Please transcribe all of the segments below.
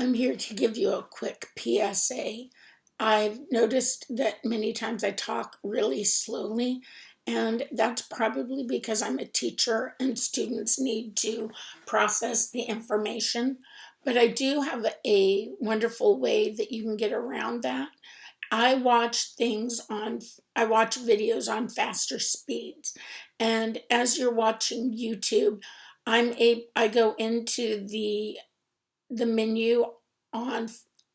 I'm here to give you a quick PSA. I've noticed that many times I talk really slowly, and that's probably because I'm a teacher and students need to process the information. But I do have a wonderful way that you can get around that. I watch videos on faster speeds. And as you're watching YouTube, I go into the menu on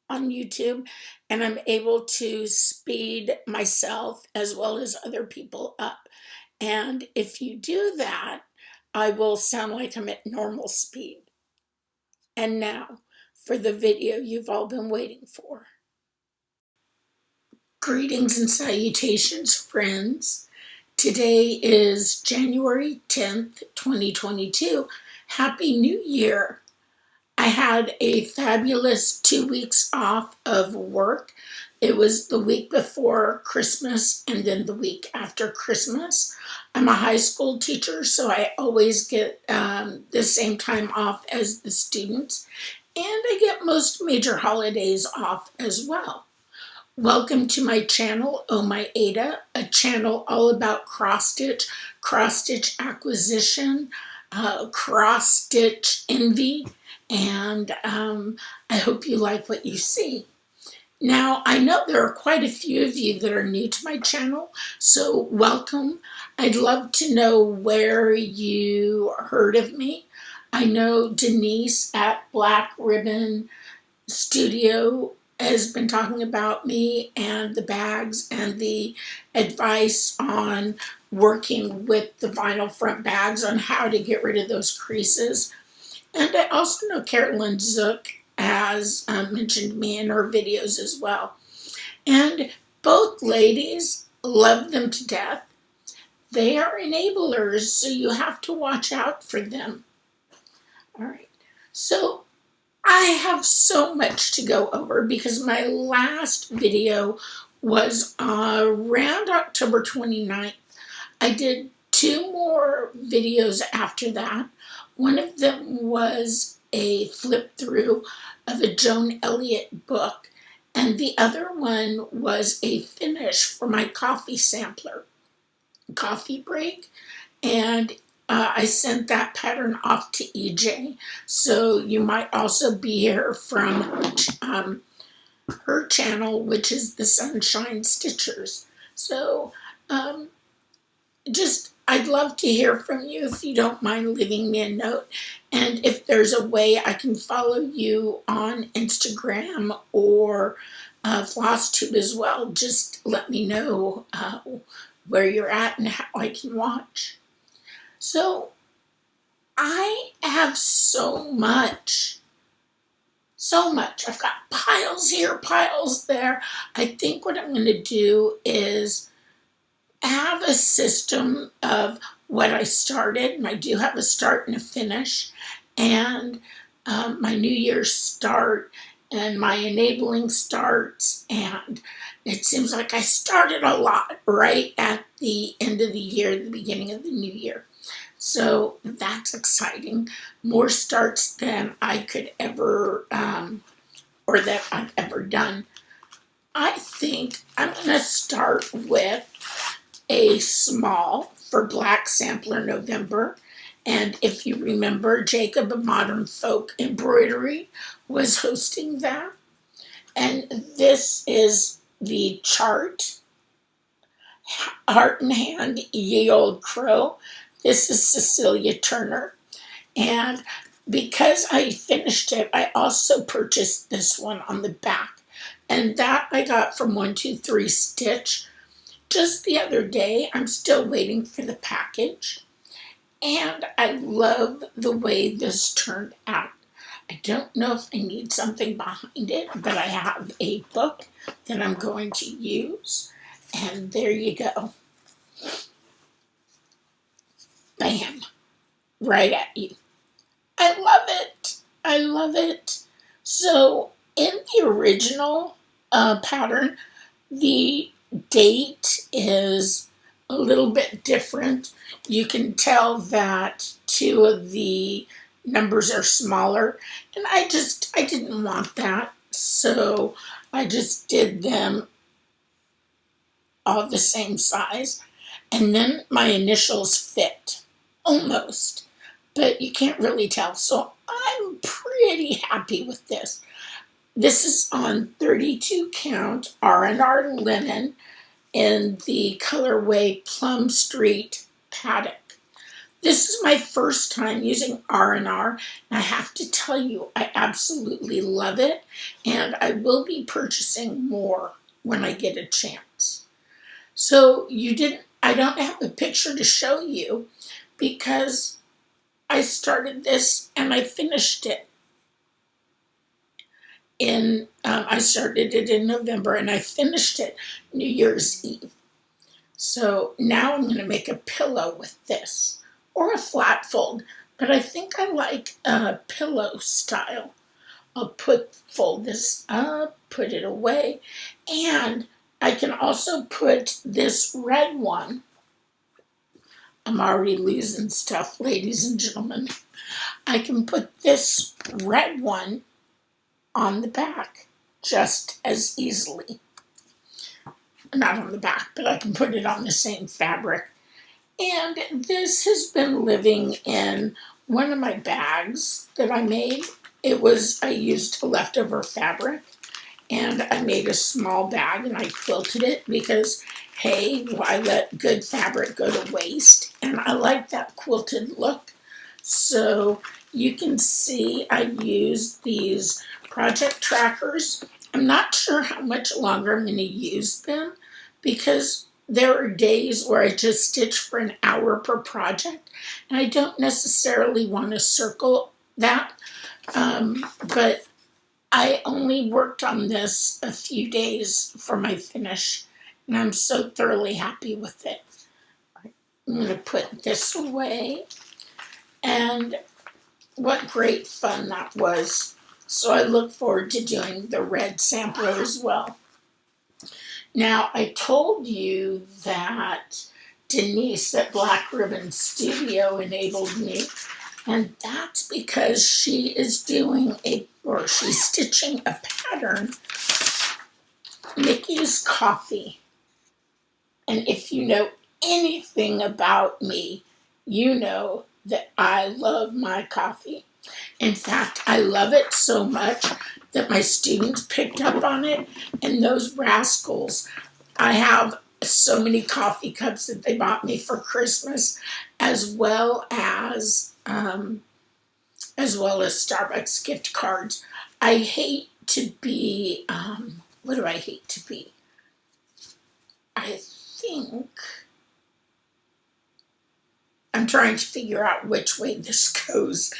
on YouTube, and I'm able to speed myself as well as other people up. And if you do that, I will sound like I'm at normal speed. And now for the video you've all been waiting for. Greetings and salutations, friends. Today is January 10th, 2022. Happy New Year. I had a fabulous 2 weeks off of work. It was the week before Christmas and then the week after Christmas. I'm a high school teacher, so I always get the same time off as the students, and I get most major holidays off as well. Welcome to my channel, Oh My Ada, a channel all about cross-stitch acquisition, cross-stitch envy, and I hope you like what you see. Now, I know there are quite a few of you that are new to my channel, so welcome. I'd love to know where you heard of me. I know Denise at Black Ribbon Studio has been talking about me and the bags and the advice on working with the vinyl front bags on how to get rid of those creases. And I also know Carolyn Zook has mentioned me in her videos as well. And both ladies love them to death. They are enablers, so you have to watch out for them. All right, so I have so much to go over because my last video was around October 29th. I did 2 more videos after that. One of them was a flip through of a Joan Elliott book, and the other one was a finish for my coffee sampler, coffee break, and I sent that pattern off to EJ, so you might also be here from her channel, which is the Sunshine Stitchers. So I'd love to hear from you if you don't mind leaving me a note. And if there's a way I can follow you on Instagram or FlossTube as well, just let me know where you're at and how I can watch. So I have so much. I've got piles here, piles there. I think what I'm going to do is have a system of what I started, and I do have a start and a finish, and my New Year's start and my enabling starts, and it seems like I started a lot right at the end of the year, the beginning of the new year. So that's exciting. More starts than I could ever, or that I've ever done. I think I'm going to start with a small for Black Sampler November. And if you remember, Jacob of Modern Folk Embroidery was hosting that. And this is the chart, Heart in Hand, Ye Old Crow. This is Cecilia Turner. And because I finished it, I also purchased this one on the back. And that I got from 123 Stitch just the other day. I'm still waiting for the package. And I love the way this turned out. I don't know if I need something behind it, but I have a book that I'm going to use. And there you go. Bam. Right at you. I love it. I love it. So in the original pattern, the date is a little bit different. You can tell that 2 of the numbers are smaller, and I didn't want that, so I just did them all the same size, and then my initials fit, almost, but you can't really tell, so I'm pretty happy with this. This is on 32 count R&R linen in the colorway Plum Street Paddock. This is my first time using R&R, and I have to tell you, I absolutely love it, and I will be purchasing more when I get a chance. So I don't have a picture to show you because I started this and I finished it I started it in November and I finished it New Year's Eve. So now I'm going to make a pillow with this, or a flat fold, but I think I like a pillow style. I'll fold this up, put it away, and I can also put this red one. I'm already losing stuff, ladies and gentlemen. I can put this red one on the back just as easily. Not on the back, but I can put it on the same fabric. And this has been living in one of my bags that I made. I used leftover fabric, and I made a small bag and I quilted it because, hey, why let good fabric go to waste? And I like that quilted look. So you can see I used these project trackers. I'm not sure how much longer I'm going to use them because there are days where I just stitch for an hour per project, and I don't necessarily want to circle that, but I only worked on this a few days for my finish, and I'm so thoroughly happy with it. I'm going to put this away, and what great fun that was. So I look forward to doing the red sampler as well. Now, I told you that Denise at Black Ribbon Studio enabled me, and that's because she's stitching a pattern, Mickey's Coffee. And if you know anything about me, you know that I love my coffee. In fact, I love it so much that my students picked up on it, and those rascals, I have so many coffee cups that they bought me for Christmas, as well as Starbucks gift cards. I hate to be, what do I hate to be? I think I'm trying to figure out which way this goes.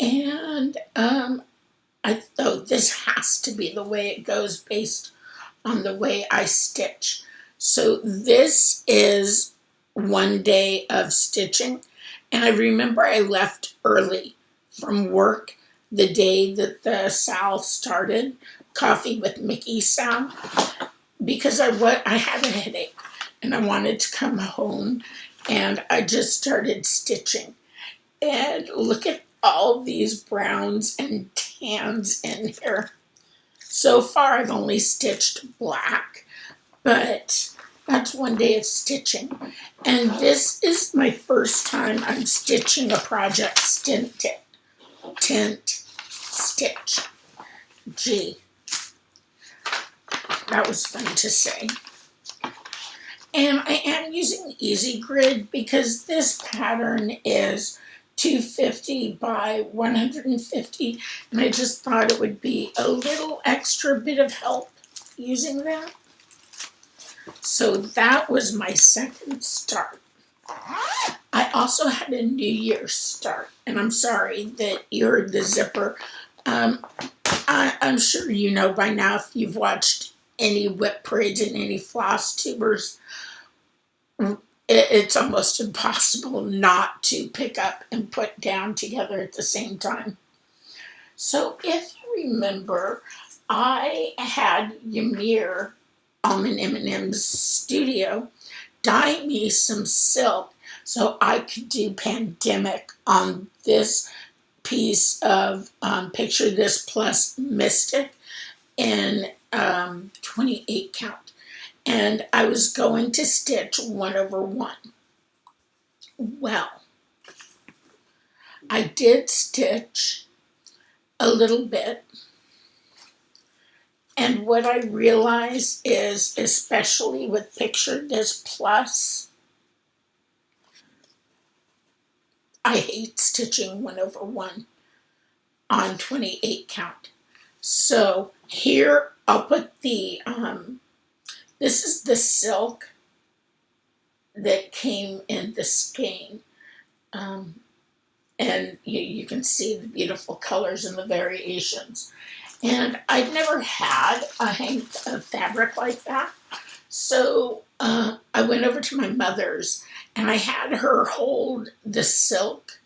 And this has to be the way it goes based on the way I stitch. So this is one day of stitching. And I remember I left early from work the day that the Sal started, Coffee with Mickey Sal, because I had a headache and I wanted to come home, and I just started stitching. And look at all these browns and tans in here. So far I've only stitched black, but that's one day of stitching. And this is my first time I'm stitching a project tint stitch. Gee, that was fun to say. And I am using Easy Grid because this pattern is 250 by 150, and I just thought it would be a little extra bit of help using that. So that was my second start. I also had a New Year's start, and I'm sorry that you heard the zipper. I'm sure you know by now, if you've watched any whip parades and any floss tubers, it's almost impossible not to pick up and put down together at the same time. So if you remember, I had Ymir, Almond M&M's studio, dye me some silk so I could do Pandemic on this piece of Picture This Plus Mystic in 28 count. And I was going to stitch 1/1. Well, I did stitch a little bit. And what I realized is, especially with Picture This Plus, I hate stitching 1/1 on 28 count. So here I'll put the, this is the silk that came in the skein. And you can see the beautiful colors and the variations. And I'd never had a hank of fabric like that. So I went over to my mother's and I had her hold the silk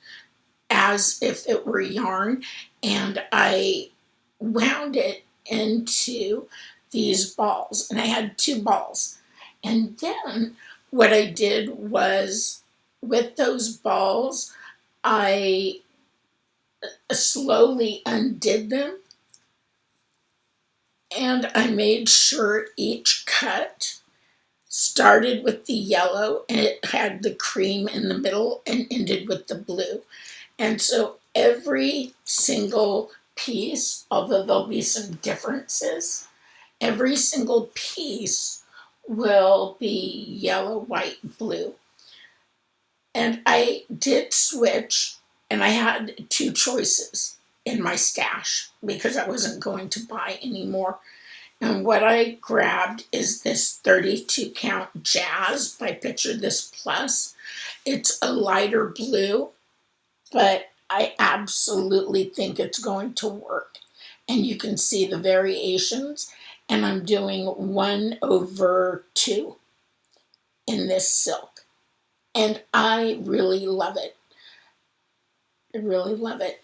as if it were yarn, and I wound it into these balls, and I had 2 balls. And then what I did was, with those balls, I slowly undid them, and I made sure each cut started with the yellow and it had the cream in the middle and ended with the blue. And so every single piece, although there'll be some differences, every single piece will be yellow, white, blue. And I did switch, and I had 2 choices in my stash because I wasn't going to buy any more. And what I grabbed is this 32 count Jazz by Picture This Plus. It's a lighter blue, but I absolutely think it's going to work. And you can see the variations, and I'm doing 1/2 in this silk. And I really love it. I really love it.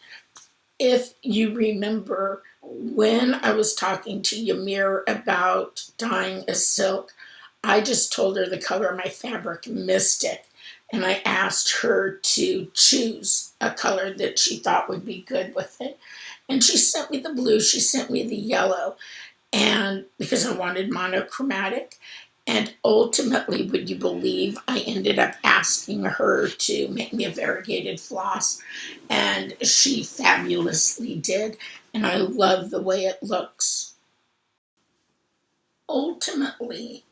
If you remember when I was talking to Ymir about dyeing a silk, I just told her the color of my fabric, Mystic, and I asked her to choose a color that she thought would be good with it. And she sent me the blue, she sent me the yellow, and because I wanted monochromatic. And ultimately, would you believe, I ended up asking her to make me a variegated floss, and she fabulously did, and I love the way it looks. Ultimately,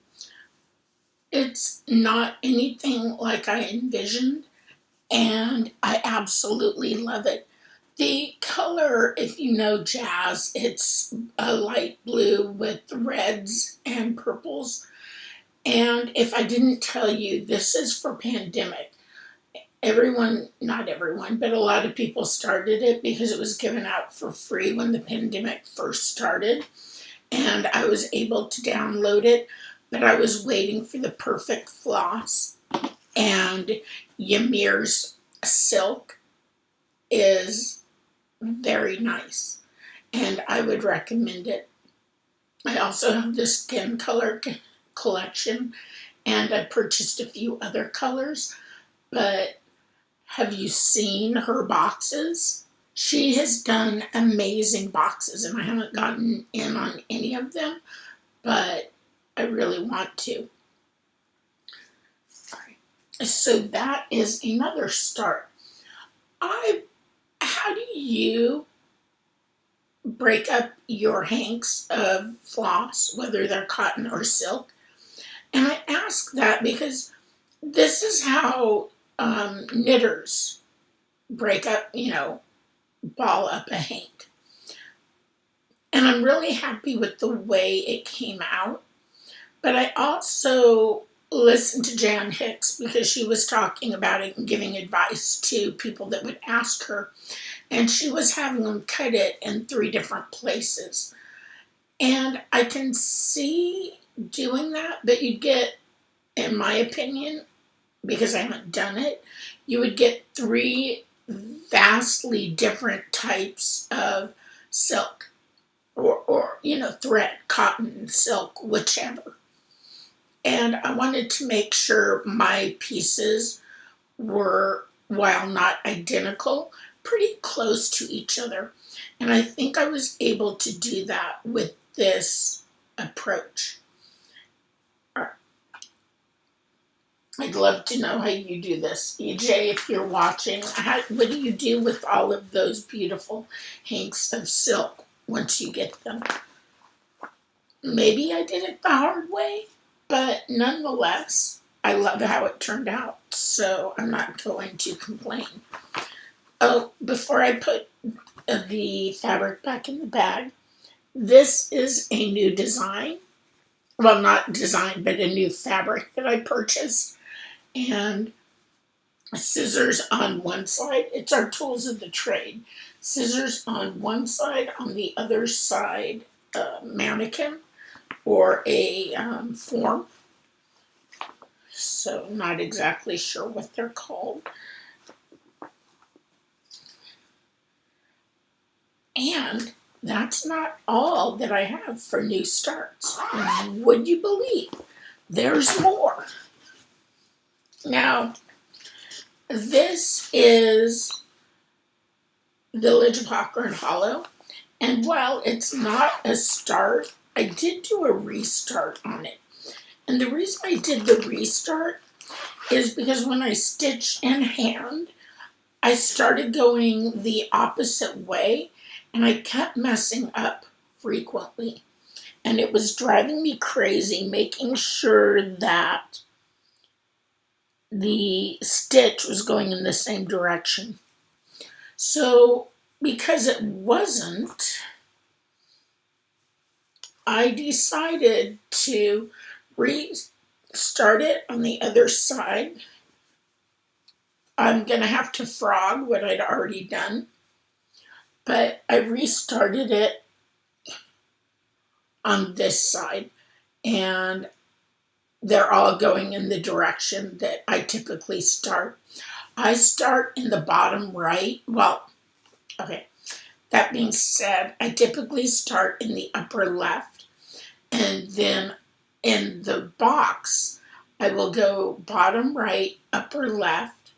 it's not anything like I envisioned, and I absolutely love it. The color, if you know Jazz, it's a light blue with reds and purples. And if I didn't tell you, this is for pandemic. Everyone, not everyone, but a lot of people started it because it was given out for free when the pandemic first started. And I was able to download it, but I was waiting for the perfect floss. And Ymir's silk is very nice, and I would recommend it. I also have the skin color collection, and I purchased a few other colors, but have you seen her boxes? She has done amazing boxes, and I haven't gotten in on any of them, but I really want to. All right. So that is another start. How do you break up your hanks of floss, whether they're cotton or silk? And I ask that because this is how knitters break up, ball up a hank. And I'm really happy with the way it came out. But I also listened to Jan Hicks because she was talking about it and giving advice to people that would ask her. And she was having them cut it in 3 different places. And I can see doing that, but you'd get, in my opinion, because I haven't done it, you would get 3 vastly different types of silk or thread, cotton, silk, whichever. And I wanted to make sure my pieces were, while not identical, pretty close to each other. And I think I was able to do that with this approach. I'd love to know how you do this. EJ, if you're watching, what do you do with all of those beautiful hanks of silk once you get them? Maybe I did it the hard way, but nonetheless, I love how it turned out, so I'm not going to complain. Oh, before I put the fabric back in the bag, this is a new design. Well, not design, but a new fabric that I purchased. And scissors on one side. It's our tools of the trade. Scissors on one side, on the other side, a mannequin or a form. So not exactly sure what they're called. And that's not all that I have for new starts. Would you believe there's more? Now, this is Village of Hawker and Hollow. And while it's not a start, I did do a restart on it. And the reason I did the restart is because when I stitched in hand, I started going the opposite way and I kept messing up frequently. And it was driving me crazy, making sure that the stitch was going in the same direction. So, because it wasn't, I decided to restart it on the other side. I'm going to have to frog what I'd already done, but I restarted it on this side, and they're all going in the direction that I typically start. I start in the bottom right. Well, okay, that being said, I typically start in the upper left, and then in the box, I will go bottom right, upper left,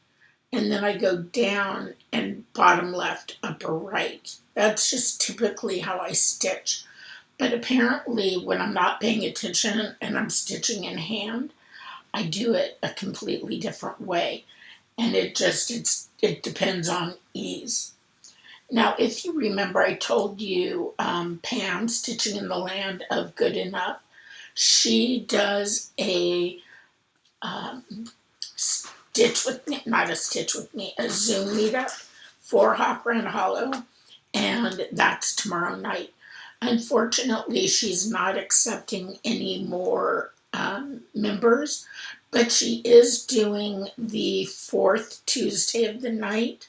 and then I go down and bottom left, upper right. That's just typically how I stitch. But apparently when I'm not paying attention and I'm stitching in hand, I do it a completely different way. And it depends on ease. Now, if you remember, I told you Pam, Stitching in the Land of Good Enough, she does a a Zoom meetup for Hawker and Hollow, and that's tomorrow night. Unfortunately, she's not accepting any more members, but she is doing the fourth Tuesday of the night.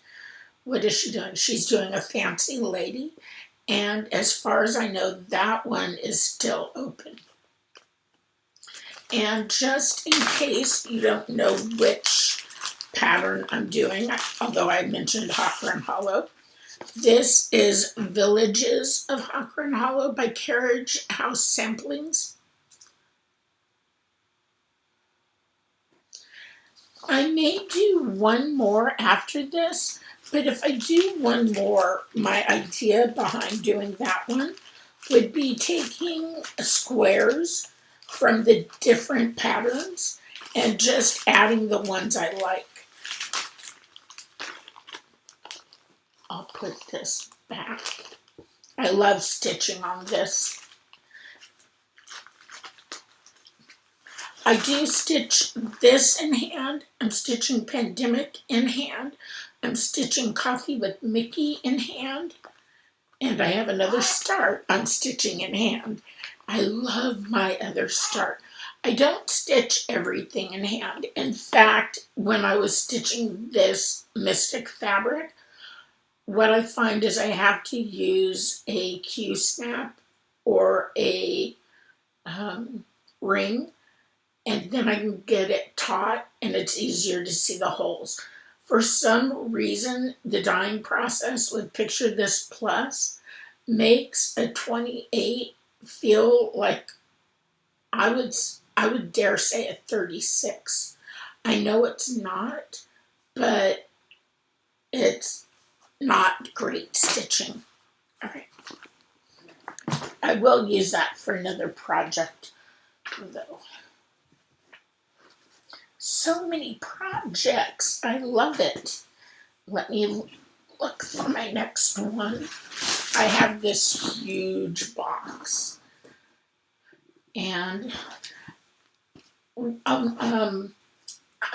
What is she doing? She's doing a Fancy Lady, and as far as I know, that one is still open. And just in case you don't know which pattern I'm doing, although I mentioned Hawker and Hollow, this is Villages of Hawker and Hollow by Carriage House Samplings. I may do one more after this, but if I do one more, my idea behind doing that one would be taking squares from the different patterns and just adding the ones I like. I'll put this back. I love stitching on this. I do stitch this in hand. I'm stitching Pandemic in hand. I'm stitching Coffee with Mickey in hand. And I have another start on stitching in hand. I love my other start. I don't stitch everything in hand. In fact, when I was stitching this Mystic fabric, what I find is I have to use a Q-snap or a ring, and then I can get it taut and it's easier to see the holes. For some reason, the dyeing process with Picture This Plus makes a 28 feel like I would dare say a 36. I know it's not, but it's not great stitching. All right. I will use that for another project, though. So many projects. I love it. Let me look for my next one. I have this huge box. And I'm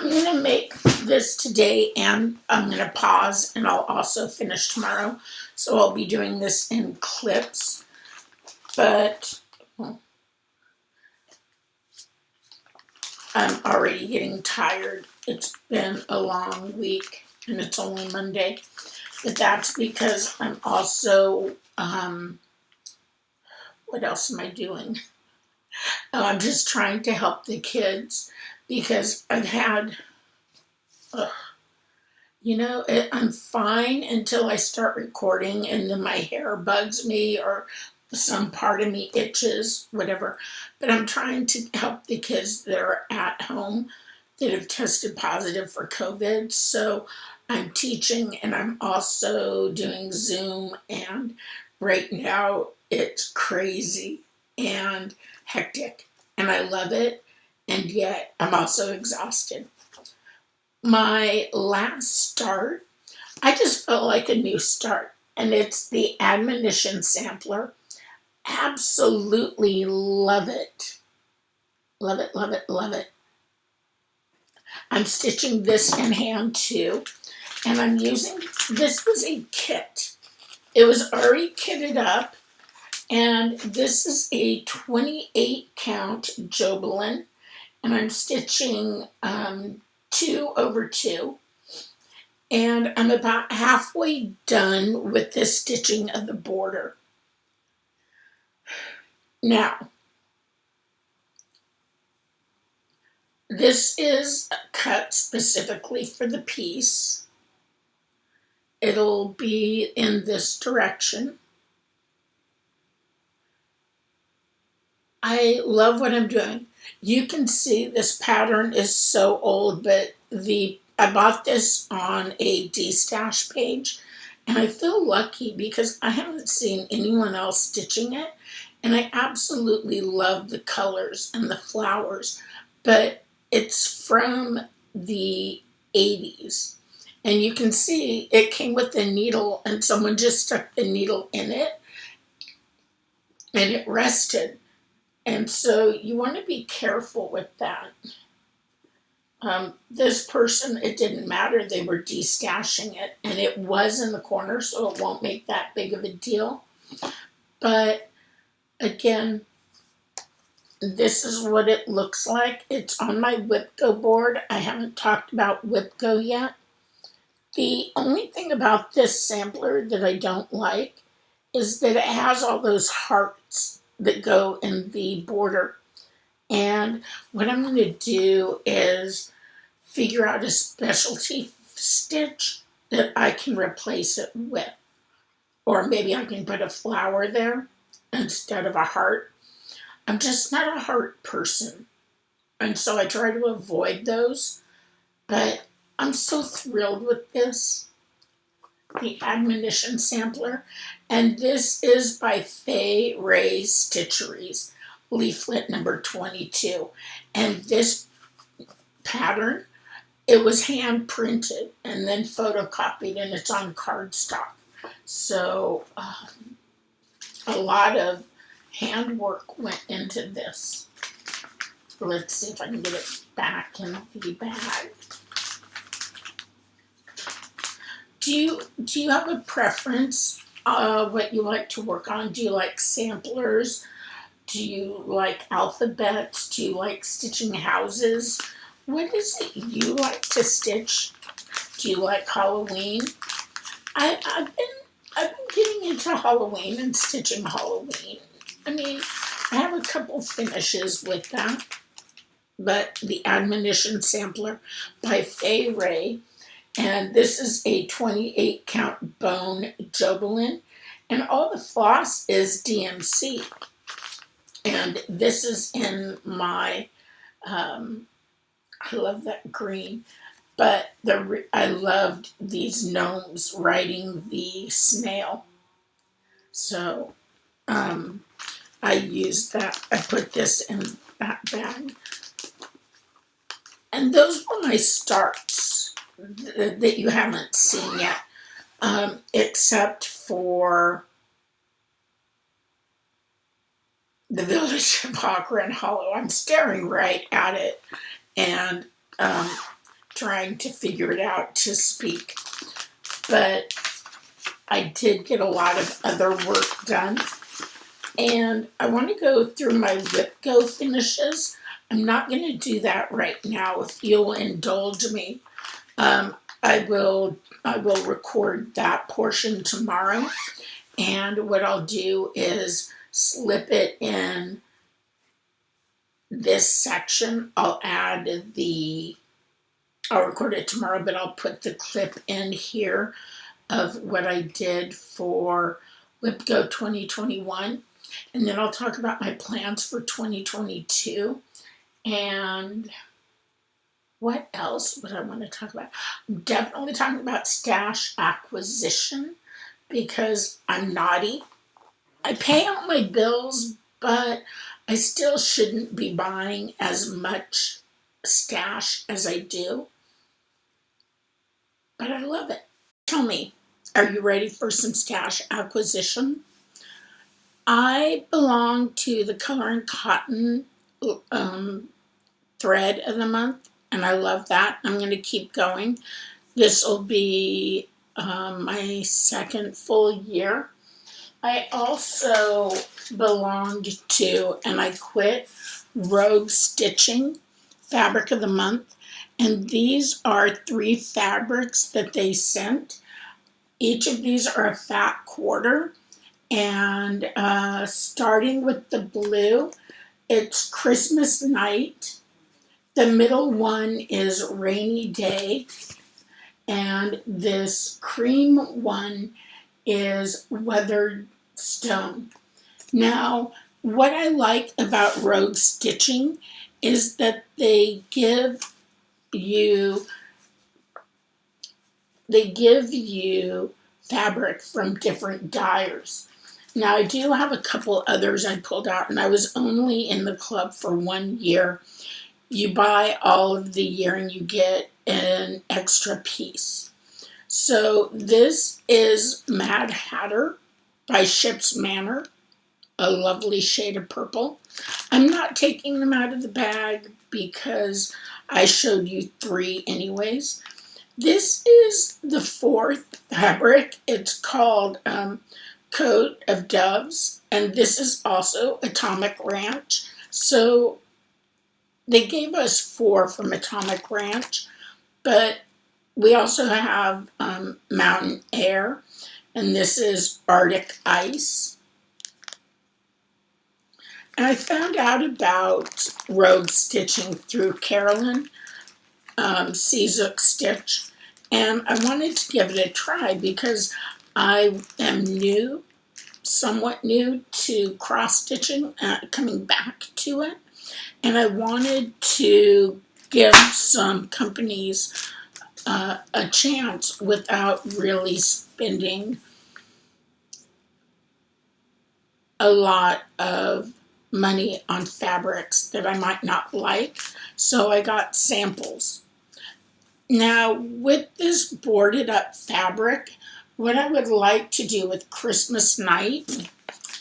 going to make this today, and I'm going to pause, and I'll also finish tomorrow. So I'll be doing this in clips. But I'm already getting tired. It's been a long week, and it's only Monday. But that's because I'm also, what else am I doing? Oh, I'm just trying to help the kids because I've had, I'm fine until I start recording and then my hair bugs me or some part of me itches, whatever. But I'm trying to help the kids that are at home that have tested positive for COVID. So I'm teaching and I'm also doing Zoom, and right now it's crazy and hectic, and I love it, and yet I'm also exhausted. My last start, I just felt like a new start, and it's the Admonition Sampler. Absolutely love it. Love it, love it, love it. I'm stitching this in hand too, and I'm using, this was a kit. It was already kitted up, and this is a 28 count Jobelin, and I'm stitching 2 over 2, and I'm about halfway done with the stitching of the border. Now, this is cut specifically for the piece. It'll be in this direction. I love what I'm doing. You can see this pattern is so old, but I bought this on a D-Stash page, and I feel lucky because I haven't seen anyone else stitching it, and I absolutely love the colors and the flowers, but it's from the 80s, and you can see it came with a needle, and someone just stuck the needle in it, and it rested. And so you want to be careful with that. This person, it didn't matter. They were destashing it, and it was in the corner, so it won't make that big of a deal. But again, this is what it looks like. It's on my Whipco board. I haven't talked about Whipco yet. The only thing about this sampler that I don't like is that it has all those hearts that go in the border. And what I'm going to do is figure out a specialty stitch that I can replace it with. Or maybe I can put a flower there instead of a heart. I'm just not a heart person, and so I try to avoid those. But I'm so thrilled with this. The Admonition Sampler. And this is by Fay Ray Stitcheries, leaflet number 22. And this pattern, it was hand printed and then photocopied, and it's on cardstock. So a lot of handwork went into this. Let's see if I can get it back in the bag. Do you have a preference what you like to work on? Do you like samplers? Do you like alphabets? Do you like stitching houses? What is it you like to stitch? Do you like Halloween? I've been getting into Halloween and stitching Halloween. I mean, I have a couple finishes with that. But the Admonition Sampler by Fay Ray. And this is a 28 count bone Jobelin. And all the floss is DMC. And this is in my, I love that green. but I loved these gnomes riding the snail. So I used that. I put this in that bag. And those were my starts that you haven't seen yet, except for the Village of Hawker Hollow. I'm staring right at it and trying to figure it out to speak. But I did get a lot of other work done. And I want to go through my Whip Go finishes. I'm not going to do that right now. If you'll indulge me, I will record that portion tomorrow. And what I'll do is slip it in this section. I'll record it tomorrow, but I'll put the clip in here of what I did for Whip Go 2021. And then I'll talk about my plans for 2022. And what else would I want to talk about? I'm definitely talking about stash acquisition because I'm naughty. I pay all my bills, but I still shouldn't be buying as much stash as I do. But I love it. Tell me, are you ready for some stash acquisition? I belong to the Color and Cotton thread of the month, and I love that. I'm going to keep going. This will be my second full year. I also belonged to, and I quit, Rogue Stitching, Fabric of the Month. And these are 3 fabrics that they sent. Each of these are a fat quarter. And starting with the blue, it's Christmas Night. The middle one is Rainy Day. And this cream one is Weathered Stone. Now, what I like about Rogue Stitching is that they give you fabric from different dyers. Now, I do have a couple others I pulled out, and I was only in the club for 1 year. You buy all of the year and you get an extra piece. So this is Mad Hatter by Ship's Manor, a lovely shade of purple. I'm not taking them out of the bag because I showed you 3 anyways. This is the 4th fabric. It's called Coat of Doves, and this is also Atomic Ranch. So they gave us 4 from Atomic Ranch, but we also have Mountain Air, and this is Arctic Ice. And I found out about Rogue Stitching through Carolyn Seazook Stitch, and I wanted to give it a try because I am somewhat new to cross stitching, coming back to it, and I wanted to give some companies a chance without really spending a lot of money on fabrics that I might not like, so I got samples. Now, with this boarded up fabric, what I would like to do with Christmas Night,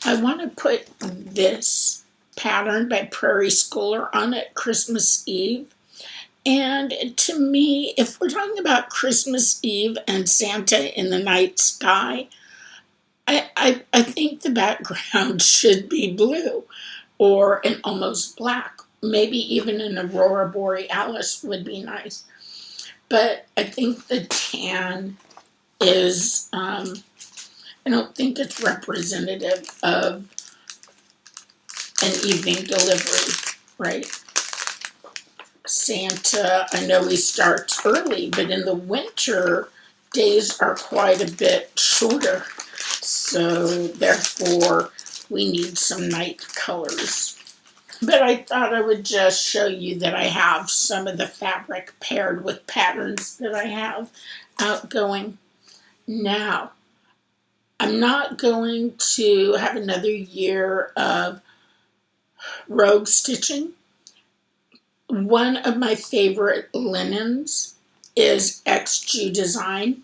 I want to put this pattern by Prairie Schooler on it Christmas Eve. And to me, if we're talking about Christmas Eve and Santa in the night sky, I think the background should be blue or an almost black. Maybe even an Aurora Borealis would be nice. But I think the tan is, I don't think it's representative of an evening delivery, right? Santa, I know he starts early, but in the winter, days are quite a bit shorter. So therefore, we need some night colors. But I thought I would just show you that I have some of the fabric paired with patterns that I have outgoing. Now, I'm not going to have another year of rogue stitching. One of my favorite linens is XG Design,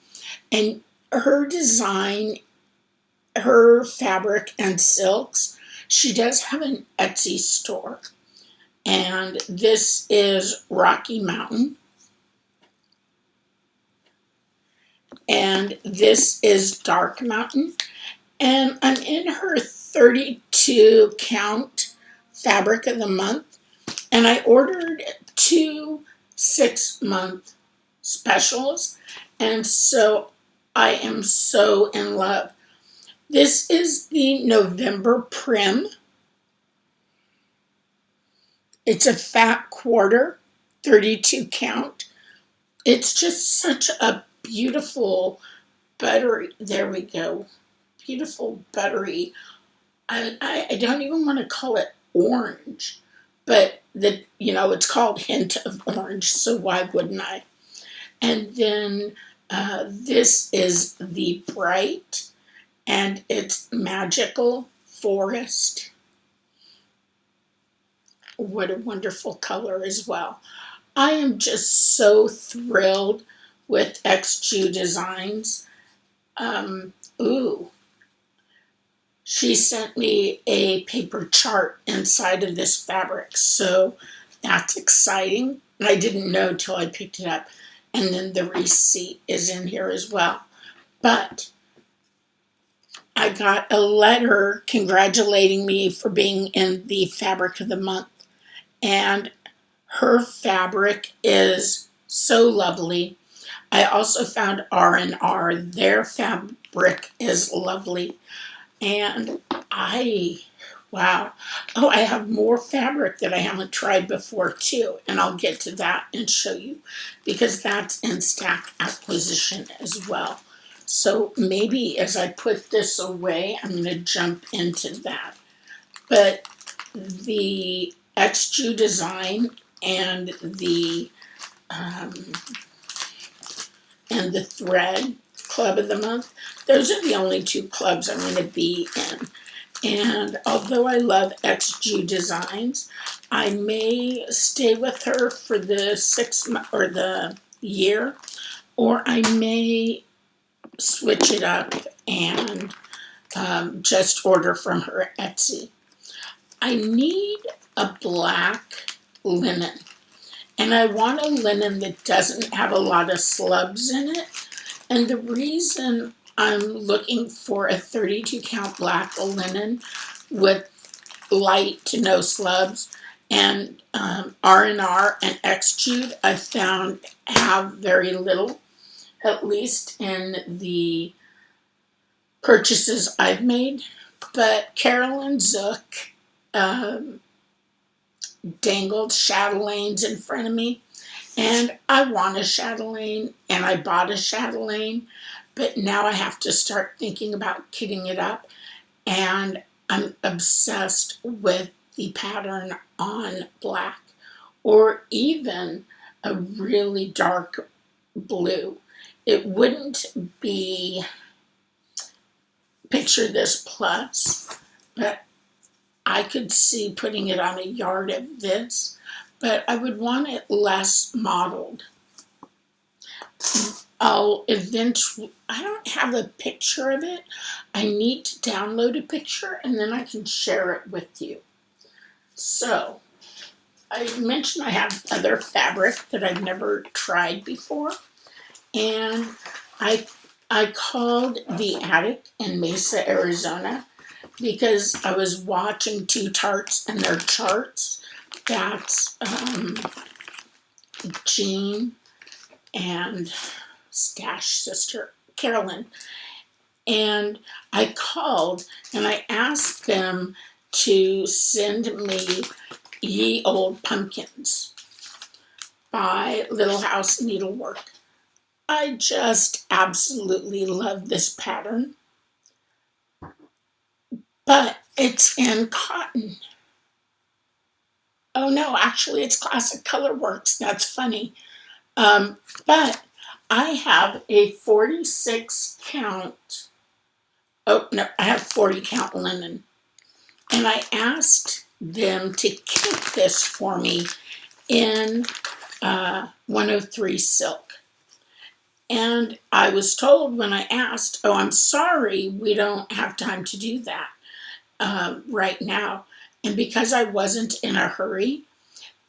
and her design, her fabric and silks, she does have an Etsy store. And this is Rocky Mountain. And this is Dark Mountain. And I'm in her 32 count fabric of the month. And I ordered 2 6-month specials. And so I am so in love. This is the November Prim. It's a fat quarter, 32 count. It's just such a beautiful buttery, there we go, beautiful buttery. I don't even want to call it orange, but it's called hint of orange, so why wouldn't I? And then this is the Bright, and it's Magical Forest. What a wonderful color as well. I am just so thrilled with XG Designs. She sent me a paper chart inside of this fabric, so that's exciting. I didn't know till I picked it up. And then the receipt is in here as well. But I got a letter congratulating me for being in the fabric of the month. And her fabric is so lovely. I also found R&R. Their fabric is lovely. And wow. Oh, I have more fabric that I haven't tried before too. And I'll get to that and show you, because that's in Stack Acquisition as well. So maybe as I put this away, I'm going to jump into that. But the XG Design and the Thread Club of the Month, those are the only 2 clubs I'm going to be in. And although I love XG Designs, I may stay with her for the 6 month or the year, or I may switch it up and just order from her Etsy. I need a black linen, and I want a linen that doesn't have a lot of slubs in it. And the reason I'm looking for a 32 count black linen with light to no slubs, and R&R and X-Jude I found have very little, at least in the purchases I've made. But Carolyn Zook dangled chatelaines in front of me, and I want a chatelaine, and I bought a chatelaine, but now I have to start thinking about kitting it up, and I'm obsessed with the pattern on black, or even a really dark blue. It wouldn't be Picture This Plus, but I could see putting it on a yard of this, but I would want it less mottled. I'll eventually, I don't have a picture of it. I need to download a picture and then I can share it with you. So, I mentioned I have other fabric that I've never tried before, and I called the Attic in Mesa, Arizona, because I was watching 2 tarts and their charts. That's Jean and Stash Sister Carolyn. And I called and I asked them to send me Ye Old Pumpkins by Little House Needlework. I just absolutely love this pattern. But it's in cotton. Oh no, actually it's Classic Color Works. That's funny. But I have a 46 count. Oh no, I have 40 count linen. And I asked them to keep this for me in 103 silk. And I was told when I asked, oh, I'm sorry, we don't have time to do that right now. And because I wasn't in a hurry,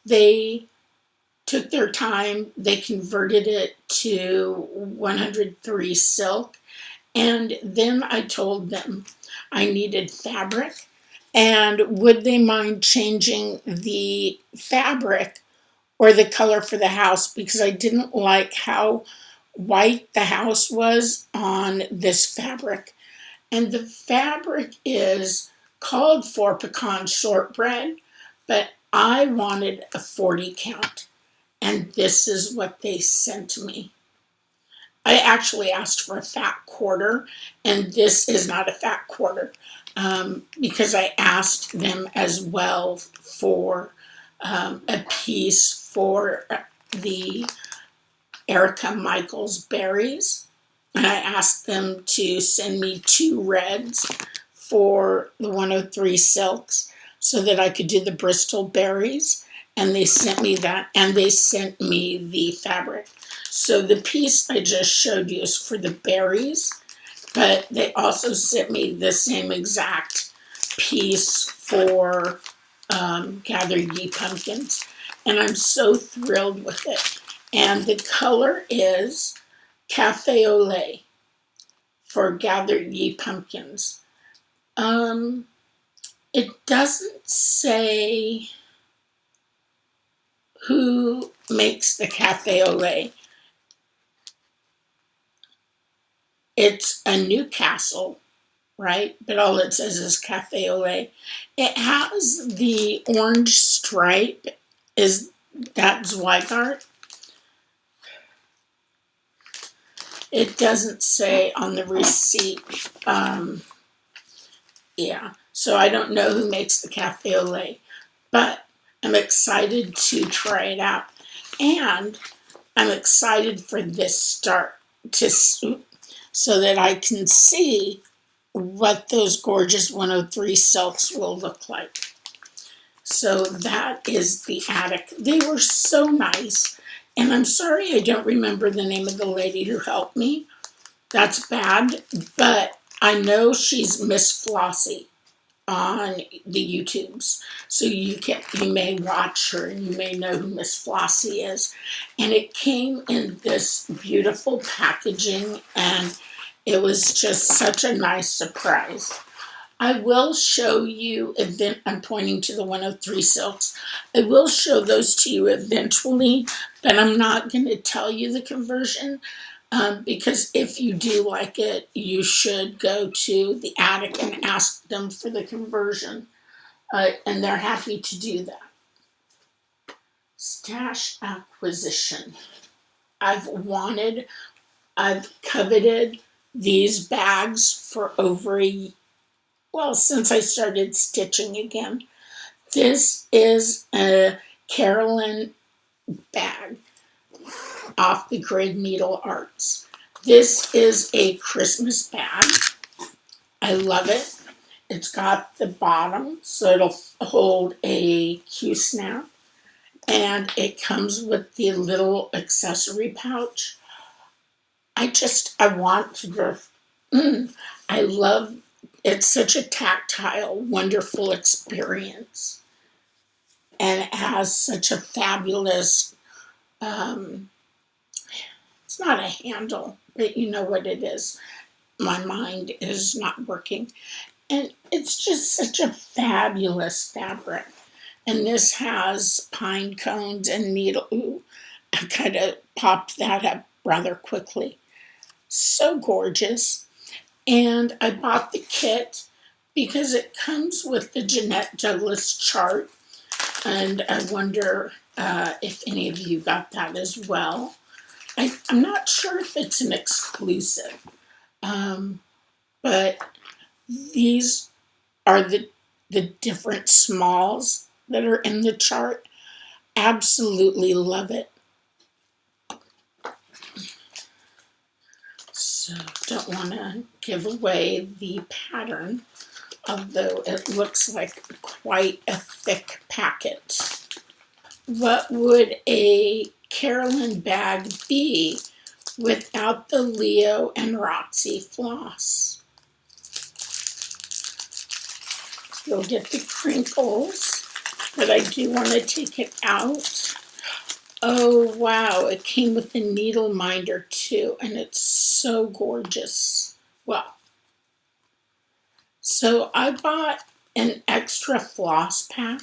they took their time, they converted it to 103 silk, and then I told them I needed fabric, and would they mind changing the fabric or the color for the house, because I didn't like how white the house was on this fabric. And the fabric is called for pecan shortbread, but I wanted a 40 count. And this is what they sent me. I actually asked for a fat quarter, and this is not a fat quarter, because I asked them as well for a piece for the Erica Michaels berries. And I asked them to send me 2 reds for the 103 silks so that I could do the Bristol berries. And they sent me that, and they sent me the fabric. So the piece I just showed you is for the berries, but they also sent me the same exact piece for Gather Ye Pumpkins. And I'm so thrilled with it. And the color is Cafe au lait for Gather Ye Pumpkins. It doesn't say who makes the cafe au lait. It's a Newcastle, right? But all it says is cafe au lait. It has the orange stripe. Is that Zweigart? It doesn't say on the receipt. Yeah, so I don't know who makes the cafe au lait, but I'm excited to try it out. And I'm excited for this start to so that I can see what those gorgeous 103 silks will look like. So that is the attic. They were so nice. And I'm sorry I don't remember the name of the lady who helped me. That's bad, but I know she's Miss Flossie on the YouTubes. So you may watch her and you may know who Miss Flossie is. And it came in this beautiful packaging, and it was just such a nice surprise. I will show you, I'm pointing to the 103 silks. I will show those to you eventually, but I'm not going to tell you the conversion. Because if you do like it, you should go to the attic and ask them for the conversion. And they're happy to do that. Stash acquisition. I've coveted these bags for since I started stitching again. This is a Carolyn bag off the Grid Needle Arts. This is a Christmas bag. I love it. It's got the bottom, so it'll hold a Q-snap. And it comes with the little accessory pouch. I want to just, I love, it's such a tactile, wonderful experience. And it has such a fabulous, it's not a handle, but you know what it is. My mind is not working. And it's just such a fabulous fabric. And this has pine cones and needle. Ooh, I kind of popped that up rather quickly. So gorgeous. And I bought the kit because it comes with the Jeanette Douglas chart. And I wonder if any of you got that as well. I'm not sure if it's an exclusive, but these are the different smalls that are in the chart. Absolutely love it. So don't want to give away the pattern, although it looks like quite a thick packet. What would a Carolyn bag be without the Leo and Roxy floss? You'll get the crinkles, but I do want to take it out. Oh, wow, it came with a needle minder too, and it's so gorgeous. Well, so I bought an extra floss pack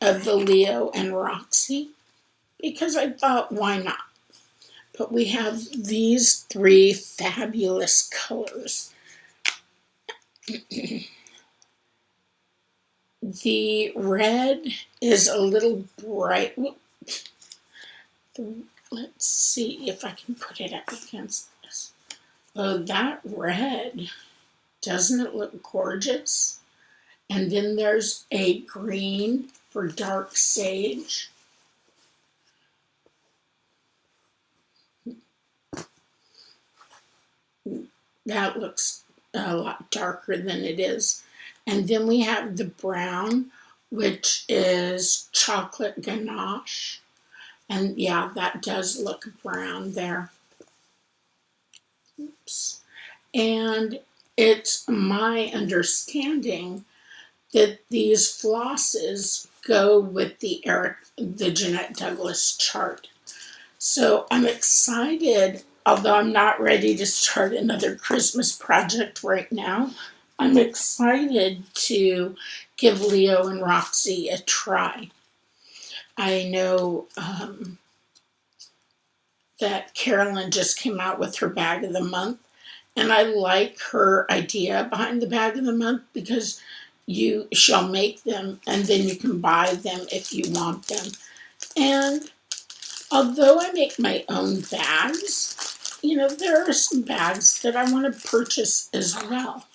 of the Leo and Roxy because I thought, why not? But we have these 3 fabulous colors. The red is a little bright. Let's see if I can put it up against this. Oh, that red, doesn't it look gorgeous? And then there's a green for dark sage. That looks a lot darker than it is. And then we have the brown, which is chocolate ganache. And yeah, that does look brown there. Oops. And it's my understanding that these flosses go with the Jeanette Douglas chart. So I'm excited, although I'm not ready to start another Christmas project right now. I'm excited to give Leo and Roxy a try. I know that Carolyn just came out with her bag of the month, and I like her idea behind the bag of the month because she'll make them and then you can buy them if you want them. And although I make my own bags, there are some bags that I want to purchase as well.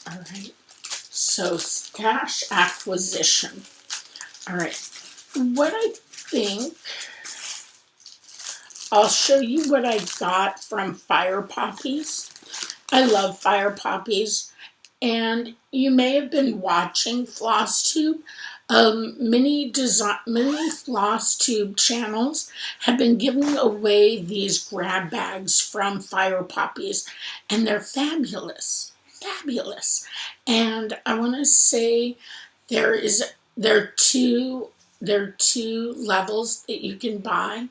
All right, so stash acquisition. All right, what I think, I'll show you what I got from Fire Poppies. I love Fire Poppies, and you may have been watching FlossTube. Many FlossTube channels have been giving away these grab bags from Fire Poppies, and they're fabulous. And I want to say there are two levels that you can buy,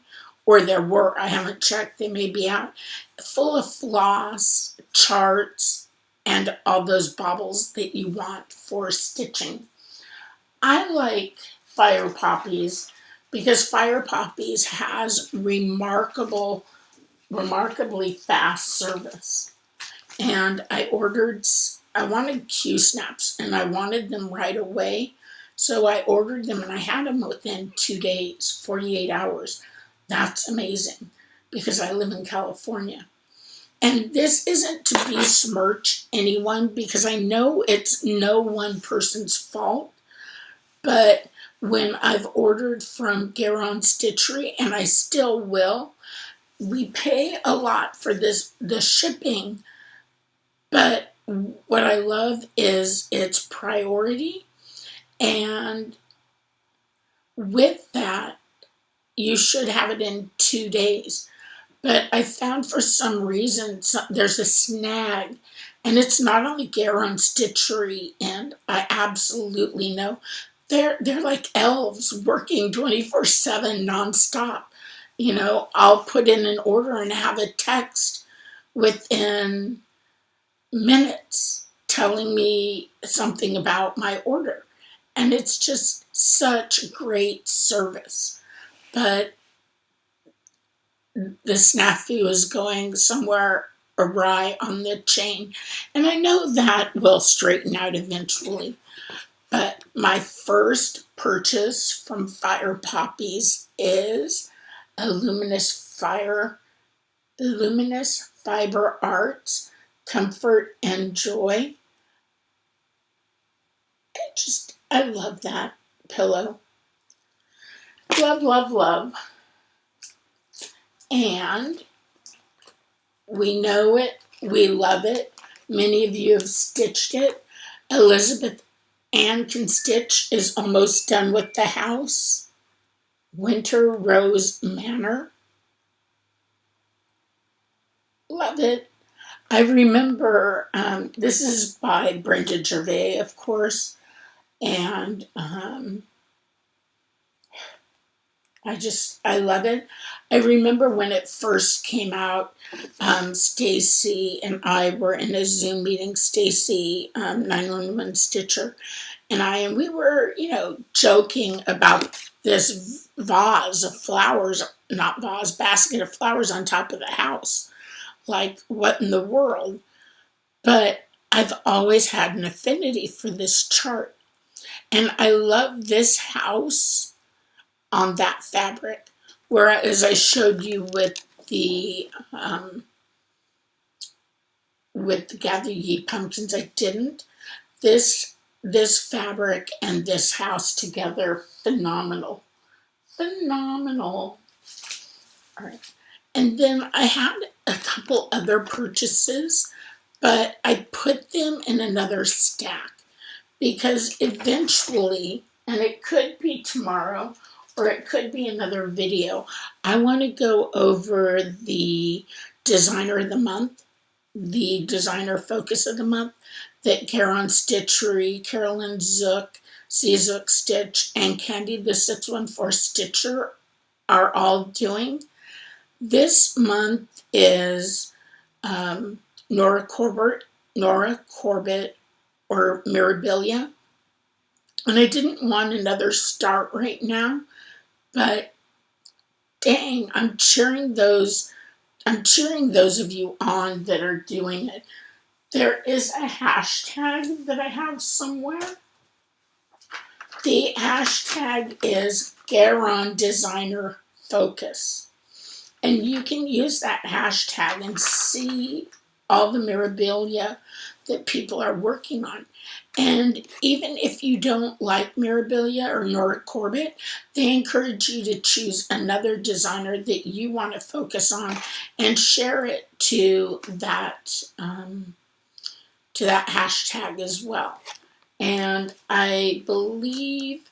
or there were. I haven't checked. They may be out, full of floss, charts, and all those baubles that you want for stitching. I like Fire Poppies because Fire Poppies has remarkably fast service. And I wanted Q-snaps and I wanted them right away. So I ordered them and I had them within 2 days, 48 hours. That's amazing because I live in California. And this isn't to besmirch anyone because I know it's no one person's fault. But when I've ordered from Garon Stitchery, and I still will, we pay a lot for the shipping. But what I love is its priority. And with that, you should have it in 2 days. But I found for some reason there's a snag. And it's not on the Garon Stitchery end. I absolutely know. They're like elves working 24/7 nonstop. I'll put in an order and have a text within minutes telling me something about my order. And it's just such great service. But the snafu is going somewhere awry on the chain. And I know that will straighten out eventually. But my first purchase from Fire Poppies is a Luminous Fiber Arts Comfort and Joy. I love that. pillow. Love, love, love. And we know it. We love it. Many of you have stitched it. Elizabeth Ann can stitch is almost done with the house. Winter Rose Manor. Love it. I remember, this is by Brenda Gervais, of course, and I love it. I remember when it first came out, Stacy and I were in a Zoom meeting, Stacy, 911 Stitcher, and we were, joking about this vase of flowers, not vase, basket of flowers on top of the house. Like, what in the world? But I've always had an affinity for this chart. And I love this house on that fabric. Whereas I showed you with the Gather Ye Pumpkins, I didn't. This fabric and this house together, phenomenal. Phenomenal. All right. And then I had a couple other purchases, but I put them in another stack because eventually, and it could be tomorrow or it could be another video, I want to go over the designer of the month, the designer focus of the month that Caron Stitchery, Carolyn Zook, C Zook Stitch, and Candy the 614 Stitcher are all doing. This month is Nora Corbett, or Mirabilia. And I didn't want another start right now, but dang, I'm cheering those of you on that are doing it. There is a hashtag that I have somewhere. The hashtag is Garon Designer Focus. And you can use that hashtag and see all the Mirabilia that people are working on. And even if you don't like Mirabilia or Nora Corbett, they encourage you to choose another designer that you want to focus on and share it to that hashtag as well. And I believe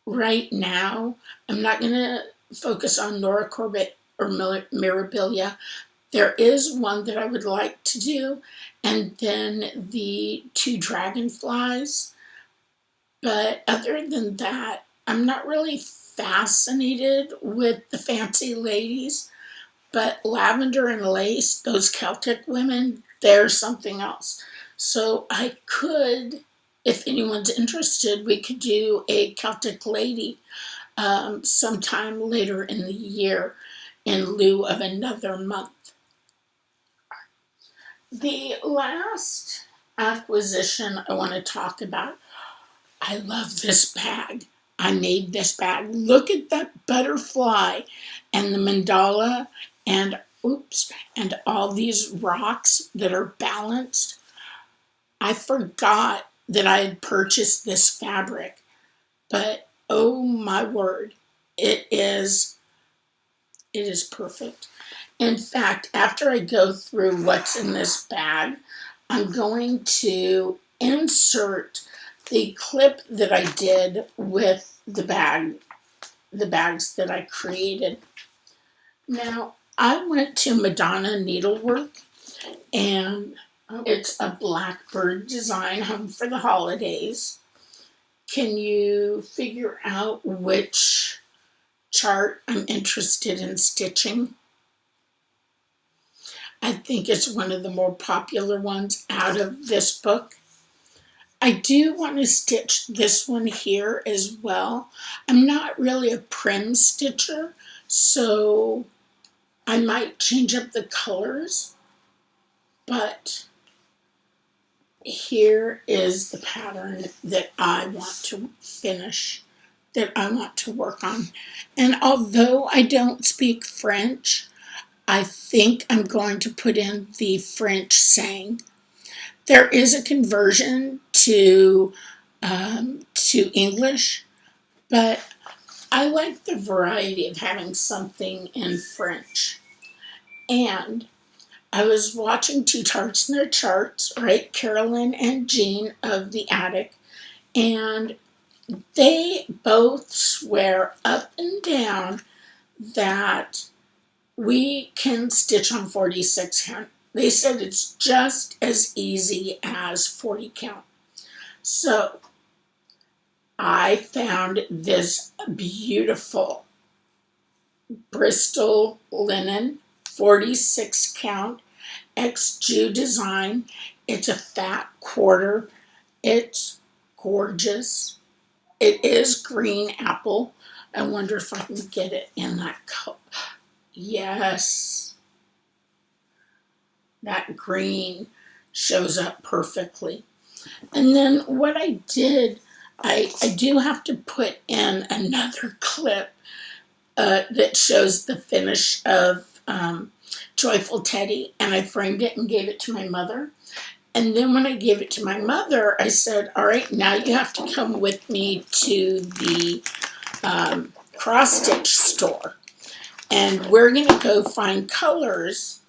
right now, I'm not going to focus on Nora Corbett or Mirabilia. There is one that I would like to do, and then the 2 dragonflies. But other than that, I'm not really fascinated with the fancy ladies. But lavender and lace, those Celtic women, they're something else. So I could, if anyone's interested, we could do a Celtic lady sometime later in the year in lieu of another month. The last acquisition I want to talk about, I love this bag. I made this bag. Look at that butterfly and the mandala and all these rocks that are balanced. I forgot that I had purchased this fabric, but oh my word, it is perfect. In fact, after I go through what's in this bag, I'm going to insert the clip that I did with the bags that I created. Now, I went to Madonna Needlework, and it's a blackbird design, home for the holidays. Can you figure out which chart I'm interested in stitching? I think it's one of the more popular ones out of this book. I do want to stitch this one here as well. I'm not really a prim stitcher, so I might change up the colors, but here is the pattern that I want to finish, that I want to work on. And although I don't speak French, I think I'm going to put in the French saying. There is a conversion to English, But I like the variety of having something in French. And I was watching Two Tarts in Their Charts, right? Carolyn and Jean of the Attic. And they both swear up and down that we can stitch on 46 count. They said it's just as easy as 40 count. So I found this beautiful Bristol linen 46 count X-Jew design. It's a fat quarter. It's gorgeous. It is green apple. I wonder if I can get it in that color. Yes, that green shows up perfectly. And then what I did, I do have to put in another clip that shows the finish of Joyful Teddy, and I framed it and gave it to my mother. And then when I gave it to my mother, I said, all right, now you have to come with me to the cross-stitch store. And we're going to go find colors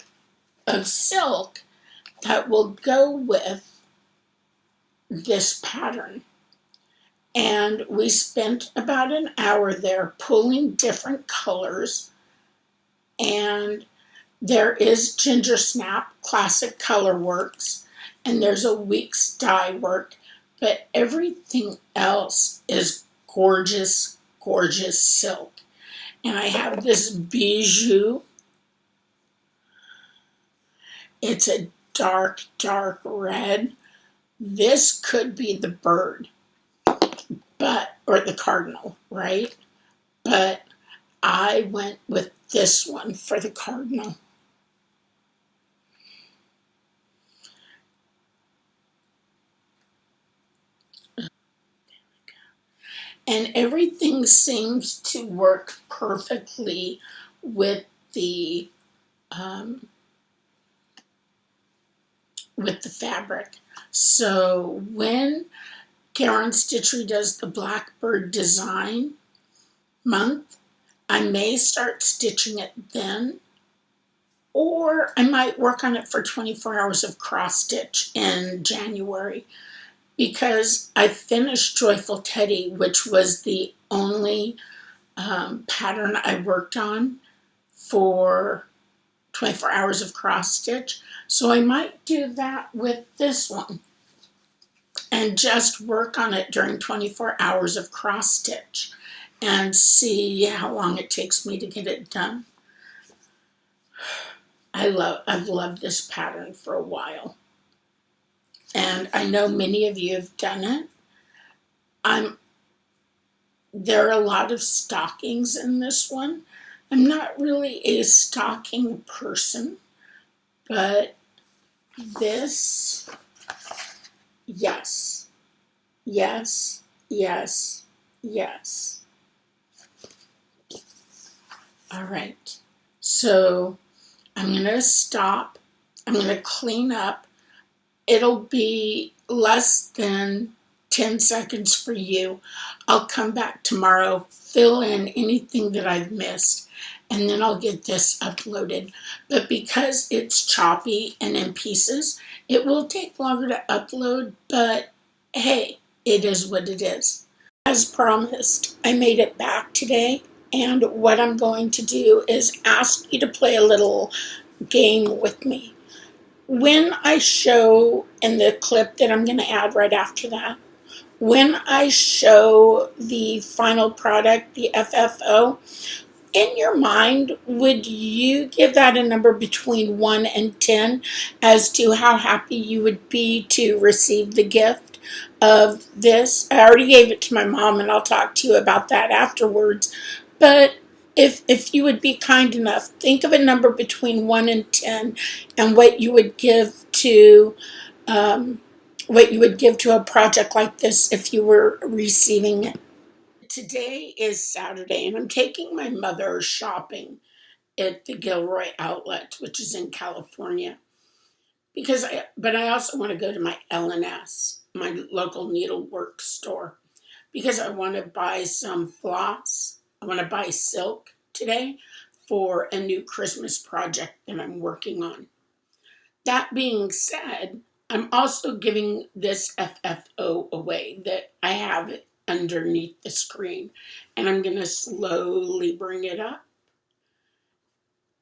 of silk that will go with this pattern. And we spent about an hour there pulling different colors. And there is Ginger Snap, Classic Color Works, and there's a Weeks Dye Work, but everything else is gorgeous, gorgeous silk. And I have this bijou. It's a dark, dark red. This could be the bird, or the cardinal, right? But I went with this one for the cardinal. And everything seems to work perfectly with the fabric. So when Karen Stitchery does the Blackbird Design Month, I may start stitching it then, or I might work on it for 24 hours of cross stitch in January, because I finished Joyful Teddy, which was the only pattern I worked on for 24 hours of cross stitch. So I might do that with this one and just work on it during 24 hours of cross stitch and see how long it takes me to get it done. I've loved this pattern for a while. And I know many of you have done it. There are a lot of stockings in this one. I'm not really a stocking person, but this, yes, yes, yes, yes. All right, so I'm going to stop. I'm going to clean up. It'll be less than 10 seconds for you. I'll come back tomorrow, fill in anything that I've missed, and then I'll get this uploaded. But because it's choppy and in pieces, it will take longer to upload, but hey, it is what it is. As promised, I made it back today, and what I'm going to do is ask you to play a little game with me. When I show, in the clip that I'm going to add right after that, when I show the final product, the FFO, in your mind, would you give that a number between 1 and 10 as to how happy you would be to receive the gift of this? I already gave it to my mom, and I'll talk to you about that afterwards. But if you would be kind enough, think of a number between 1 and 10 and what you would give to a project like this if you were receiving it. Today is Saturday, and I'm taking my mother shopping at the Gilroy Outlet, which is in California, but I also want to go to my L&S, my local needlework store, because I want to buy some floss. I want to buy silk today for a new Christmas project that I'm working on. That being said, I'm also giving this FFO away that I have it underneath the screen. And I'm going to slowly bring it up.